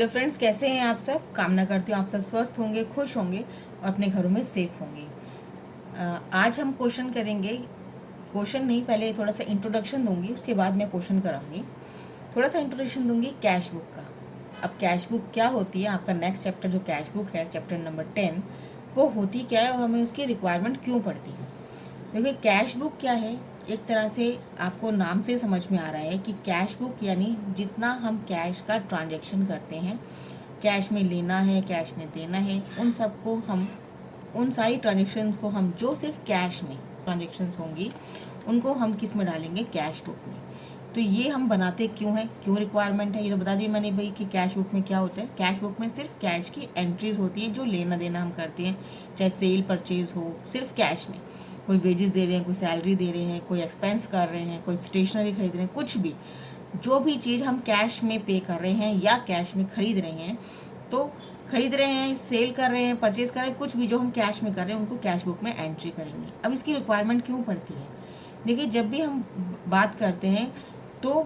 Hello friends, कैसे हैं आप सब। कामना करती हूँ आप सब स्वस्थ होंगे, खुश होंगे और अपने घरों में सेफ होंगे। आज हम क्वेश्चन करेंगे। क्वेश्चन नहीं, पहले थोड़ा सा इंट्रोडक्शन दूंगी, उसके बाद मैं क्वेश्चन कराऊंगी। थोड़ा सा इंट्रोडक्शन दूंगी कैश बुक का। अब कैश बुक क्या होती है, आपका नेक्स्ट चैप्टर जो कैश बुक है, चैप्टर नंबर 10, वो होती क्या है और हमें उसकी रिक्वायरमेंट क्यों पड़ती है। देखिए, कैश बुक क्या है, एक तरह से आपको नाम से समझ में आ रहा है कि कैश बुक यानी जितना हम कैश का ट्रांजैक्शन करते हैं, कैश में लेना है, कैश में देना है, उन सबको हम, उन सारी ट्रांजेक्शन्स को हम, जो सिर्फ कैश में ट्रांजेक्शन्स होंगी, उनको हम किस में डालेंगे, कैश बुक में। तो ये हम बनाते क्यों हैं, क्यों रिक्वायरमेंट है, ये तो बता दिए मैंने भाई कि कैश बुक में क्या होता है। कैश बुक में सिर्फ कैश की एंट्रीज होती हैं, जो लेना देना हम करते हैं, चाहे सेल परचेज हो, सिर्फ कैश में। कोई वेजेस दे रहे हैं, कोई सैलरी दे रहे हैं, कोई एक्सपेंस कर रहे हैं, कोई स्टेशनरी खरीद रहे हैं, कुछ भी, जो भी चीज़ हम कैश में पे कर रहे हैं या कैश में खरीद रहे हैं, तो खरीद रहे हैं, सेल कर रहे हैं, परचेज कर रहे हैं, कुछ भी जो हम कैश में कर रहे हैं, उनको कैश बुक में एंट्री करेंगे। अब इसकी रिक्वायरमेंट क्यों पड़ती है। देखिए, जब भी हम बात करते हैं, तो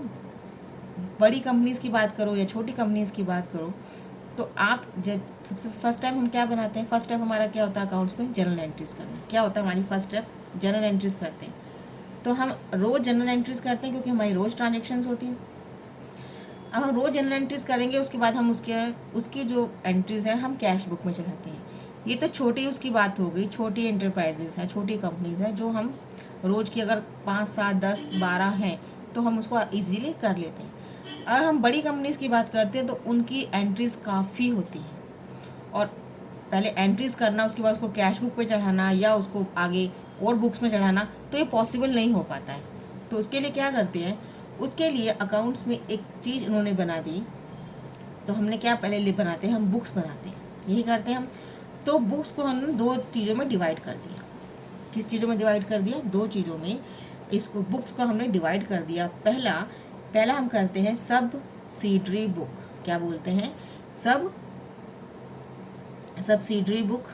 बड़ी कंपनीज की बात करो या छोटी कंपनीज की बात करो, तो आप जब सबसे फर्स्ट टाइम हम क्या बनाते हैं, फर्स्ट टाइम हमारा क्या होता है अकाउंट्स में, जर्नल एंट्रीज करना। क्या होता है हमारी फर्स्ट स्टेप, जर्नल एंट्रीज करते हैं। तो हम रोज़ जर्नल एंट्रीज करते हैं क्योंकि हमारी रोज़ ट्रांजेक्शन्स होती हैं। अब हम रोज़ जर्नल एंट्रीज करेंगे, उसके बाद हम उसकी जो एंट्रीज हैं हम कैश बुक में चढ़ाते हैं। ये तो छोटी उसकी बात हो गई, छोटी एंटरप्राइजेज हैं, छोटी कंपनीज हैं, जो हम रोज़ की अगर 5, 7, 10, 12 हैं तो हम उसको ईजीली कर लेते हैं। और हम बड़ी कंपनीज की बात करते हैं तो उनकी एंट्रीज काफ़ी होती हैं, और पहले एंट्रीज करना, उसके बाद उसको कैश बुक पे चढ़ाना या उसको आगे और बुक्स में चढ़ाना, तो ये पॉसिबल नहीं हो पाता है। तो उसके लिए क्या करते हैं, उसके लिए अकाउंट्स में एक चीज़ उन्होंने बना दी। तो हमने क्या पहले बनाते हैं, हम बुक्स बनाते हैं, यही करते हैं हम। तो बुक्स को हमने दो चीज़ों में डिवाइड कर दिया। किस चीज़ों में डिवाइड कर दिया, दो चीज़ों में। इसको बुक्स को हमने डिवाइड कर दिया। पहला हम करते हैं सब्सिडरी बुक। क्या बोलते हैं, सब्सिडरी बुक।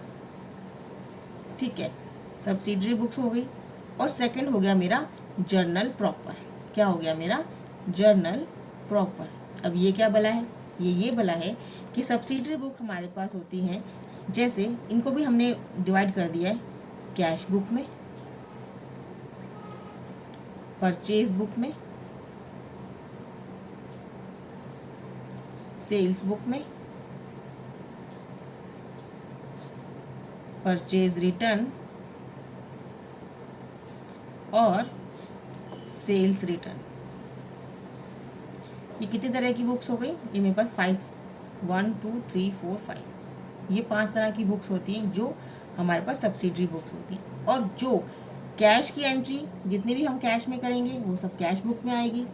ठीक है, सब्सिडरी बुक्स हो गई। और सेकंड हो गया मेरा जर्नल प्रॉपर। क्या हो गया मेरा, जर्नल प्रॉपर। अब ये क्या बला है, ये बला है कि सब्सिडरी बुक हमारे पास होती हैं, जैसे इनको भी हमने डिवाइड कर दिया है कैश बुक में, परचेज बुक में, सेल्स बुक में, परचेज रिटर्न और सेल्स रिटर्न। ये कितनी तरह की बुक्स हो गई, ये मेरे पास 5, 1, 2, 3, 4, 5, ये 5 तरह की बुक्स होती हैं जो हमारे पास सब्सिडरी बुक्स होती हैं। और जो कैश की एंट्री, जितनी भी हम कैश में करेंगे वो सब कैश बुक में आएगी।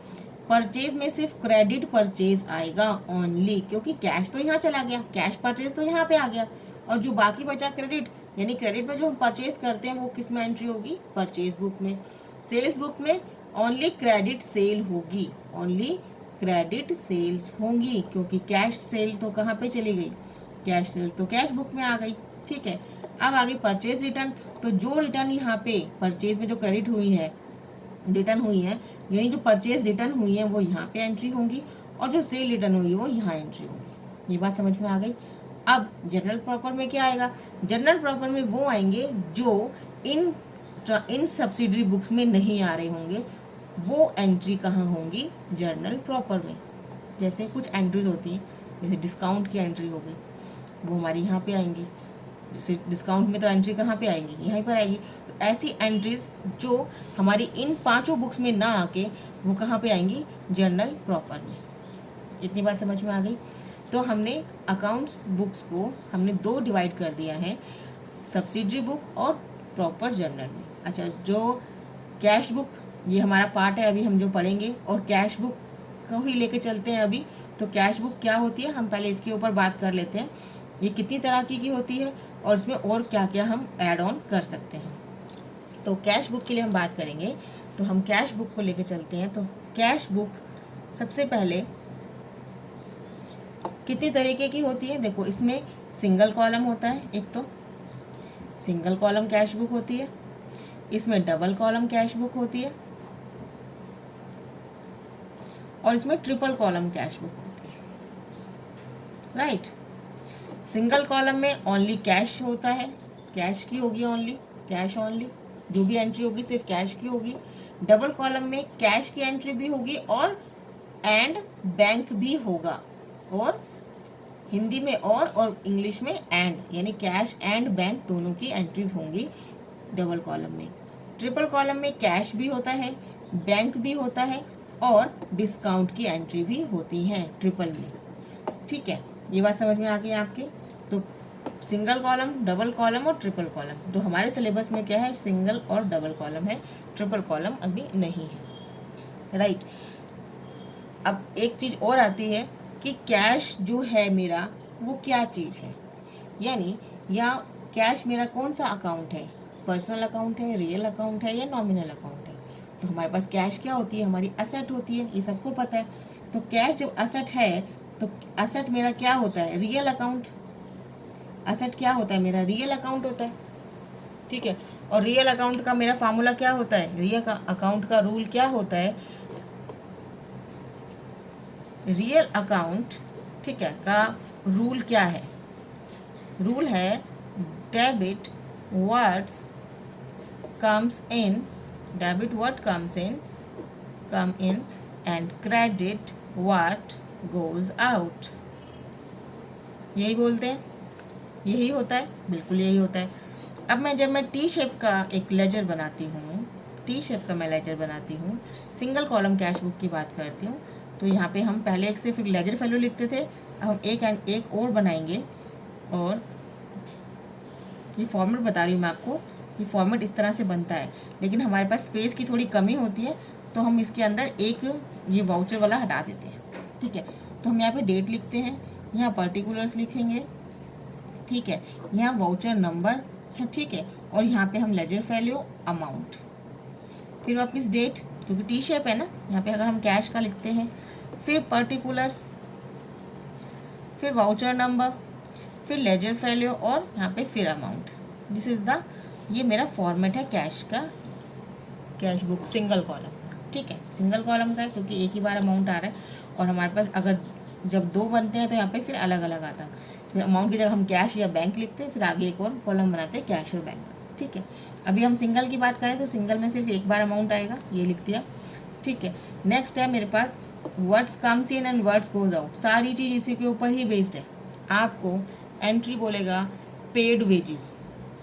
परचेज में सिर्फ क्रेडिट परचेज आएगा ओनली, क्योंकि कैश तो यहाँ चला गया, कैश परचेज तो यहाँ पे आ गया, और जो बाकी बचा क्रेडिट, यानी क्रेडिट में जो हम परचेज करते हैं वो किस में एंट्री होगी, परचेज बुक में। सेल्स बुक में ओनली क्रेडिट सेल होगी, ओनली क्रेडिट सेल्स होंगी, क्योंकि कैश सेल तो कहाँ पे चली गई, कैश सेल तो कैश बुक में आ गई। ठीक है, अब आगे परचेज रिटर्न। तो जो रिटर्न यहाँ पे परचेज में जो क्रेडिट हुई है, रिटर्न हुई है, यानी जो परचेज रिटर्न हुई है वो यहाँ पे एंट्री होंगी, और जो सेल रिटर्न हुई है वो यहाँ एंट्री होंगी। ये बात समझ में आ गई। अब जनरल प्रॉपर में क्या आएगा, जनरल प्रॉपर में वो आएंगे जो इन सब्सिडरी बुक्स में नहीं आ रहे होंगे, वो एंट्री कहाँ होंगी, जर्नल प्रॉपर में। जैसे कुछ एंट्रीज होती हैं, जैसे डिस्काउंट की एंट्री हो गई, वो हमारी यहाँ पे आएंगी। जैसे डिस्काउंट में तो एंट्री कहाँ पे आएंगी, यहीं पर आएगी। तो ऐसी एंट्रीज जो हमारी इन 5 बुक्स में ना आके, वो कहाँ पे आएंगी, जर्नल प्रॉपर में। इतनी बात समझ में आ गई। तो हमने अकाउंट्स बुक्स को हमने 2 डिवाइड कर दिया है, सब्सिडरी बुक और प्रॉपर जर्नल में। अच्छा, जो कैश बुक, ये हमारा पार्ट है अभी हम जो पढ़ेंगे, और कैश बुक को ही लेके चलते हैं अभी। तो कैश बुक क्या होती है, हम पहले इसके ऊपर बात कर लेते हैं, ये कितनी तरह की होती है और इसमें और क्या क्या हम ऐड ऑन कर सकते हैं। तो कैश बुक के लिए हम बात करेंगे, तो हम कैश बुक को लेके चलते हैं। तो कैश बुक सबसे पहले कितनी तरीके की होती है, देखो इसमें सिंगल कॉलम होता है, एक तो सिंगल कॉलम कैश बुक होती है, इसमें डबल कॉलम कैश बुक होती है, और इसमें ट्रिपल कॉलम कैश बुक होती है। राइट। सिंगल कॉलम में ओनली कैश होता है, कैश की होगी ओनली, कैश ओनली, जो भी एंट्री होगी सिर्फ कैश की होगी। डबल कॉलम में कैश की एंट्री भी होगी और एंड बैंक भी होगा, और हिंदी में और इंग्लिश में एंड, यानी कैश एंड बैंक दोनों की एंट्रीज होंगी डबल कॉलम में। ट्रिपल कॉलम में कैश भी होता है, बैंक भी होता है और डिस्काउंट की एंट्री भी होती है ट्रिपल में। ठीक है, ये बात समझ में आ गई आपके। तो सिंगल कॉलम, डबल कॉलम और ट्रिपल कॉलम, तो हमारे सिलेबस में क्या है, सिंगल और डबल कॉलम है, ट्रिपल कॉलम अभी नहीं है। राइट। अब एक चीज़ और आती है कि कैश जो है मेरा वो क्या चीज़ है, यानी या कैश मेरा कौन सा अकाउंट है, पर्सनल अकाउंट है, रियल अकाउंट है या नॉमिनल अकाउंट है। तो हमारे पास कैश क्या होती है, हमारी असेट होती है, ये सबको पता है। तो कैश जब असेट है तो असेट मेरा क्या होता है, रियल अकाउंट। असेट क्या होता है मेरा, रियल अकाउंट होता है। ठीक है, और रियल अकाउंट का मेरा फार्मूला क्या होता है, रियल अकाउंट का रूल क्या होता है, रियल अकाउंट, ठीक है, का रूल क्या है, रूल है debit what's comes in, debit what comes in, come in, and credit what goes out. यही बोलते हैं, यही होता है, बिल्कुल यही होता है। अब जब मैं टी शेप का एक लेजर बनाती हूँ, टी शेप का मैं लेजर बनाती हूँ, सिंगल कॉलम कैश बुक की बात करती हूँ, तो यहाँ पे हम पहले एक सिर्फ एक लेजर फैलो लिखते थे, अब हम एक और बनाएंगे। और ये फॉर्मेट बता रही हूँ मैं आपको, ये फॉर्मेट इस तरह से बनता है, लेकिन हमारे पास स्पेस की थोड़ी कमी होती है, तो हम इसके अंदर एक ये वाउचर वाला हटा देते हैं। ठीक है, तो हम यहाँ पे डेट लिखते हैं, यहाँ पर्टिकुलर्स लिखेंगे, ठीक है, यहाँ वाउचर नंबर है, ठीक है, और यहाँ पे हम लेजर वैल्यू अमाउंट, फिर वापस डेट, क्योंकि टी शेप है ना, यहाँ पे अगर हम कैश का लिखते हैं, फिर पर्टिकुलर्स, फिर वाउचर नंबर, फिर लेजर वैल्यू और यहाँ पे फिर अमाउंट। दिस इज़ द, ये मेरा फॉर्मेट है कैश का, कैश बुक सिंगल कॉलम का। ठीक है, सिंगल कॉलम का है क्योंकि एक ही बार अमाउंट आ रहा है, और हमारे पास अगर जब दो बनते हैं तो यहाँ पे फिर अलग अलग आता है। फिर अमाउंट की जगह हम कैश या बैंक लिखते हैं, फिर आगे एक और कॉलम बनाते हैं कैश और बैंक। ठीक है, अभी हम सिंगल की बात करें तो सिंगल में सिर्फ एक बार अमाउंट आएगा, ये लिख दिया। ठीक है, नेक्स्ट है मेरे पास words comes in and words goes out, सारी चीज़ इसी के ऊपर ही बेस्ड है। आपको एंट्री बोलेगा पेड वेजेस,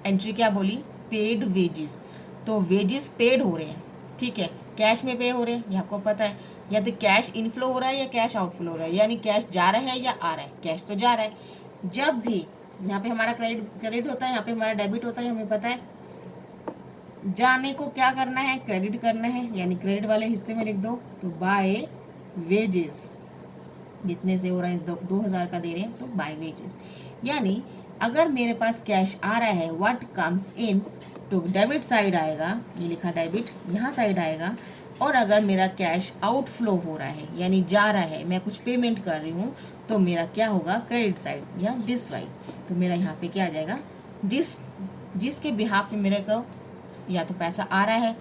एंट्री क्या बोली, पेड वेजेस, तो वेजेस पेड हो रहे हैं। ठीक है, कैश में पे हो रहे हैं, ये आपको पता है, या तो कैश इनफ्लो हो रहा है या कैश आउटफ्लो हो रहा है, यानी कैश जा रहा है या आ रहा है, कैश तो जा रहा है। जब भी यहाँ पे हमारा क्रेडिट होता है, यहाँ पे हमारा डेबिट होता है, हमें पता है जाने को क्या करना है, क्रेडिट करना है, यानी क्रेडिट वाले हिस्से में लिख दो, तो बाय वेजेस, जितने से हो रहा है 2000 का दे रहे हैं तो बाय वेजेस। यानी अगर मेरे पास कैश आ रहा है, व्हाट कम्स इन, तो डेबिट साइड आएगा, ये लिखा डेबिट, यहाँ साइड आएगा। और अगर मेरा कैश आउटफ्लो हो रहा है, यानी जा रहा है, मैं कुछ पेमेंट कर रही हूँ, तो मेरा क्या होगा, क्रेडिट साइड या दिस साइड। तो मेरा यहाँ पे क्या आ जाएगा, जिसके बिहाफ में मेरे को या तो पैसा आ रहा है,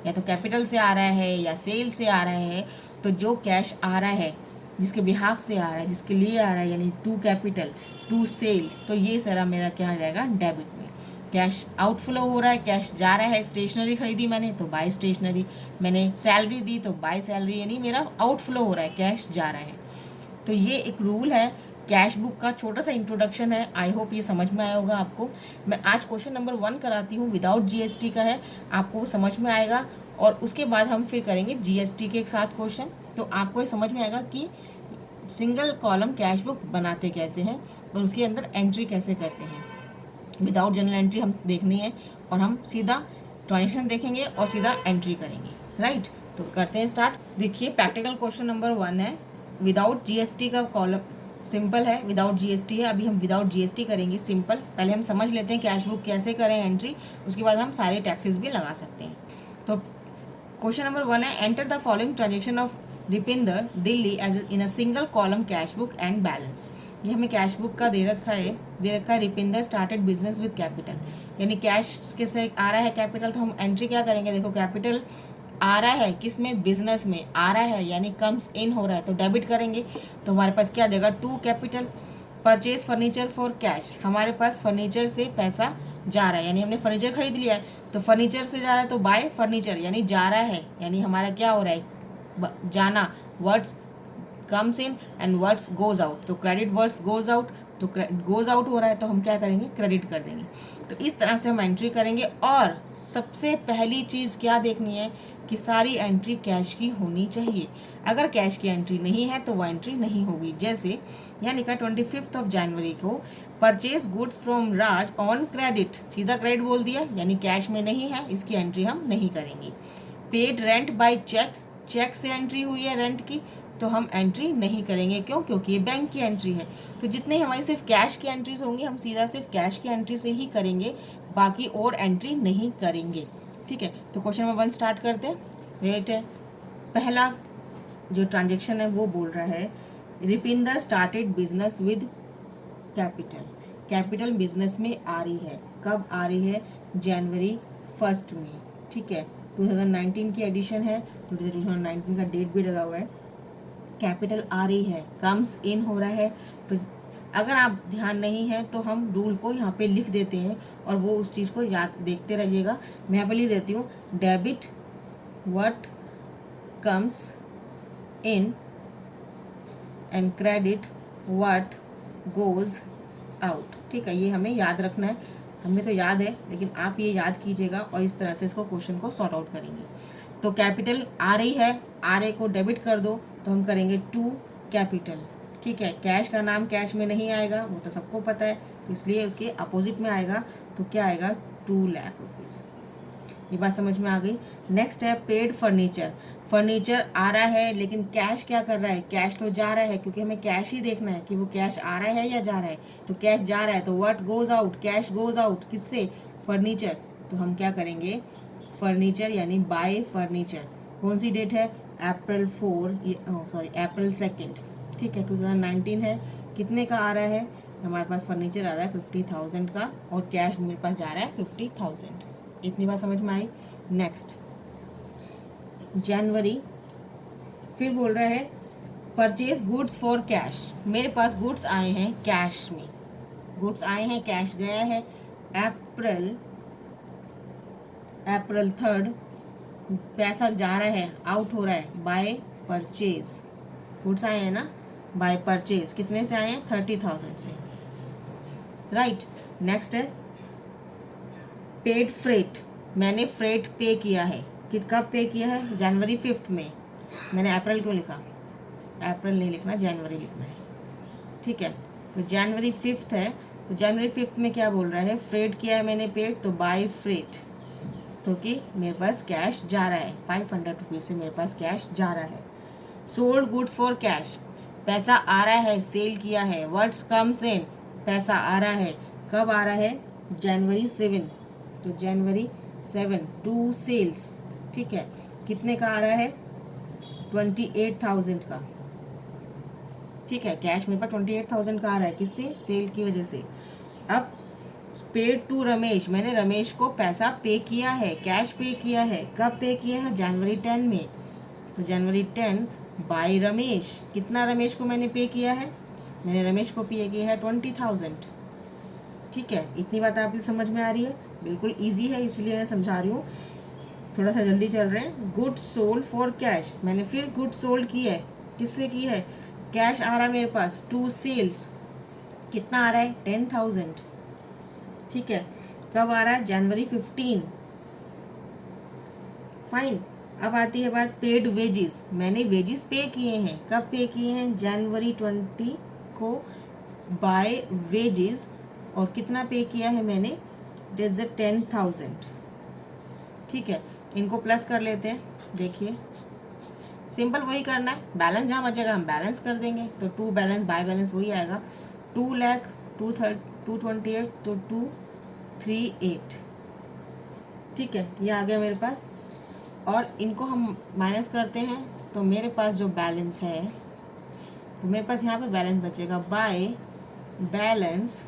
या तो कैपिटल से आ रहा है या सेल से आ रहा है, तो जो कैश आ रहा है, जिसके बिहाफ से आ रहा है, जिसके लिए आ रहा है, यानी टू कैपिटल टू सेल्स, तो ये सारा मेरा क्या आ जाएगा, डेबिट में। कैश आउटफ्लो हो रहा है, कैश जा रहा है, स्टेशनरी खरीदी मैंने तो बाय स्टेशनरी, मैंने सैलरी दी तो बाय सैलरी, यानी मेरा आउटफ्लो हो रहा है, कैश जा रहा है। तो ये एक रूल है कैश बुक का, छोटा सा इंट्रोडक्शन है, आई होप ये समझ में आया होगा आपको। मैं आज क्वेश्चन नंबर 1 कराती हूँ, विदाउट जीएसटी का है, आपको समझ में आएगा, और उसके बाद हम फिर करेंगे जीएसटी के एक साथ क्वेश्चन, तो आपको ये समझ में आएगा कि सिंगल कॉलम कैश बुक बनाते कैसे हैं और उसके अंदर एंट्री कैसे करते हैं। विदाउट जनरल एंट्री हम देखनी है, और हम सीधा ट्रांजेक्शन देखेंगे और सीधा एंट्री करेंगे। राइट, तो करते हैं स्टार्ट। देखिए प्रैक्टिकल क्वेश्चन नंबर 1 है, विदाउट जीएसटी का कॉलम, सिंपल है, विदाउट जीएसटी है। अभी हम विदाउट जीएसटी करेंगे सिंपल, पहले हम समझ लेते हैं कैश बुक कैसे करें एंट्री, उसके बाद हम सारे टैक्सेस भी लगा सकते हैं। तो क्वेश्चन नंबर 1 है, enter the following transaction of Ripinder Delhi as in a single column cash book and balance. ये हमें कैश बुक का दे रखा है Ripinder started business with capital, यानी कैश किससे आ रहा है, कैपिटल, तो हम एंट्री क्या करेंगे, देखो कैपिटल आ रहा है किस में, बिजनेस में आ रहा है, यानी कम्स इन हो रहा है, तो डेबिट करेंगे, तो हमारे पास क्या देगा, to capital, purchase furniture for cash, हमारे पास फर्नीचर से पैसा जा रहा है, यानी हमने फर्नीचर खरीद लिया है तो फर्नीचर से जा रहा है, तो बाय फर्नीचर यानी जा रहा है, यानी हमारा क्या हो रहा है, जाना। Words comes in and words goes out, तो क्रेडिट वर्ड्स गोज आउट, तो गोज आउट हो रहा है तो हम क्या करेंगे, क्रेडिट कर देंगे। तो इस तरह से हम एंट्री करेंगे। और सबसे पहली चीज़ क्या देखनी है कि सारी एंट्री कैश की होनी चाहिए। अगर कैश की एंट्री नहीं है तो वो एंट्री नहीं होगी। जैसे यहाँ लिखा 25 जनवरी को purchase goods from Raj on credit, सीधा क्रेडिट बोल दिया, यानी कैश में नहीं है, इसकी एंट्री हम नहीं करेंगे। Paid rent by cheque, cheque से एंट्री हुई है रेंट की, तो हम एंट्री नहीं करेंगे। क्यों? क्योंकि ये बैंक की एंट्री है। तो जितने हमारी सिर्फ कैश की एंट्रीज होंगी हम सीधा सिर्फ कैश की एंट्री से ही करेंगे, बाकी और एंट्री नहीं करेंगे। ठीक है, तो क्वेश्चन नंबर 1 स्टार्ट करते हैं। रेट है, पहला जो ट्रांजेक्शन है वो बोल रहा है Ripinder started business with capital, capital business में आ रही है। कब आ रही है? जनवरी 1 में। ठीक है, 2019 की एडिशन है तो 2019 का डेट भी डला हुआ है। कैपिटल आ रही है, कम्स इन हो रहा है। तो अगर आप ध्यान नहीं है तो हम रूल को यहाँ पे लिख देते हैं और वो उस चीज़ को याद देखते रहिएगा। मैं यहाँ पे लिख देती हूँ, debit what comes in and credit what goes out. ठीक है, ये हमें याद रखना है। हमें तो याद है लेकिन आप ये याद कीजिएगा और इस तरह से इसको क्वेश्चन को सॉर्ट आउट करेंगे। तो कैपिटल आ रही है, आ रहे को डेबिट कर दो तो हम करेंगे टू कैपिटल। ठीक है, कैश का नाम कैश में नहीं आएगा, वो तो सबको पता है, तो इसलिए उसके अपोजिट में आएगा। तो क्या आएगा? 2 लाख रुपीज़। ये बात समझ में आ गई। नेक्स्ट है पेड फर्नीचर, फर्नीचर आ रहा है लेकिन कैश क्या कर रहा है? कैश तो जा रहा है, क्योंकि हमें कैश ही देखना है कि वो कैश आ रहा है या जा रहा है। तो कैश जा रहा है तो what goes out, cash goes out किससे? फर्नीचर। तो हम क्या करेंगे? फर्नीचर यानी बाय फर्नीचर। कौन सी डेट है? अप्रैल 2। ठीक है, 2019 है। कितने का आ रहा है? हमारे पास फर्नीचर आ रहा है 50,000 का और कैश मेरे पास जा रहा है 50,000। इतनी बात समझ में आई। नेक्स्ट जनवरी, फिर बोल रहा है परचेज गुड्स फॉर कैश, मेरे पास गुड्स आए हैं कैश में, गुड्स आए हैं, कैश गया है। अप्रैल 3 पैसा जा रहा है, आउट हो रहा है बाय परचेज, गुड्स आए हैं ना बाय परचेज, कितने से आए हैं? 30,000 से। राइट, नेक्स्ट है पेड फ्रेट, मैंने फ्रेट पे किया है। कब पे किया है? जनवरी 5 में। मैंने अप्रैल क्यों लिखा? अप्रैल नहीं लिखना, जनवरी लिखना है। ठीक है, तो जनवरी 5 है, तो जनवरी 5 में क्या बोल रहा है? फ्रेट किया है मैंने पेड, तो बाय फ्रेट, क्योंकि मेरे पास कैश जा रहा है, 500 रुपीज़ से मेरे पास कैश जा रहा है। सोल्ड गुड्स फॉर कैश, पैसा आ रहा है, सेल किया है। वर्ड्स कम्स इन, पैसा आ रहा है, कब आ रहा है? जनवरी 7, तो जनवरी 7 टू सेल्स। ठीक है, कितने का आ रहा है? 28,000 का। ठीक है, कैश मेरे पास 28,000 का आ रहा है, किससे? सेल की वजह से। अब पेड टू रमेश, मैंने रमेश को पैसा पे किया है, कैश पे किया है। कब पे किया है? जनवरी 10 में, तो जनवरी 10 बाय रमेश, कितना रमेश को मैंने पे किया है? मैंने रमेश को पे किया है 20,000। ठीक है, इतनी बात आपकी समझ में आ रही है? बिल्कुल इजी है, इसलिए मैं समझा रही हूँ, थोड़ा सा जल्दी चल रहे हैं। गुड सोल्ड फॉर कैश, मैंने फिर गुड सोल्ड की है, किससे की है? कैश आ रहा है मेरे पास, टू सेल्स, कितना आ रहा है? 10,000। ठीक है, कब आ रहा है? जनवरी 15। फाइन, अब आती है बात पेड वेजेस, मैंने वेजेस पे किए हैं, कब पे किए हैं? जनवरी 20 को बाय वेजेस, और कितना पे किया है मैंने? 10,000। ठीक है, इनको प्लस कर लेते हैं। देखिए सिंपल वही करना है, बैलेंस जहाँ बचेगा हम बैलेंस कर देंगे, तो 2 बैलेंस बाय बैलेंस वही आएगा। 2 लाख 228, तो 238। ठीक है, ये आ गया मेरे पास, और इनको हम माइनस करते हैं तो मेरे पास जो बैलेंस है, तो मेरे पास यहाँ पे बैलेंस बचेगा by balance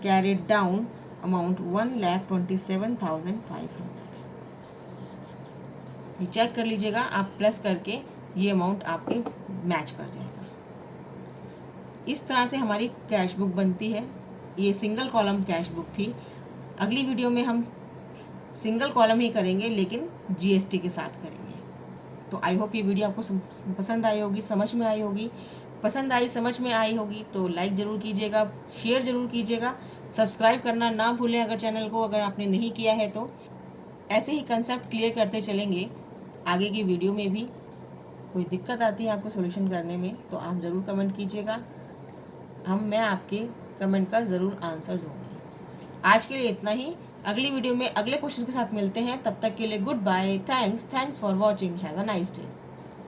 carried down amount 1,27,500। ये चेक कर लीजिएगा आप, प्लस करके ये अमाउंट आपके मैच कर जाएगा। इस तरह से हमारी कैश बुक बनती है। ये सिंगल कॉलम कैश बुक थी। अगली वीडियो में हम सिंगल कॉलम ही करेंगे, लेकिन जीएसटी के साथ करेंगे। तो आई होप ये वीडियो आपको पसंद आई होगी, समझ में आई होगी। पसंद आई, समझ में आई होगी तो लाइक ज़रूर कीजिएगा, शेयर ज़रूर कीजिएगा, सब्सक्राइब करना ना भूलें अगर चैनल को, अगर आपने नहीं किया है तो। ऐसे ही कंसेप्ट क्लियर करते चलेंगे आगे की वीडियो में भी। कोई दिक्कत आती है आपको सॉल्यूशन करने में तो आप ज़रूर कमेंट कीजिएगा, मैं आपके कमेंट का ज़रूर आंसर दूँगी। आज के लिए इतना ही। अगली वीडियो में अगले क्वेश्चन के साथ मिलते हैं। तब तक के लिए goodbye. Thanks for watching. Have a nice day.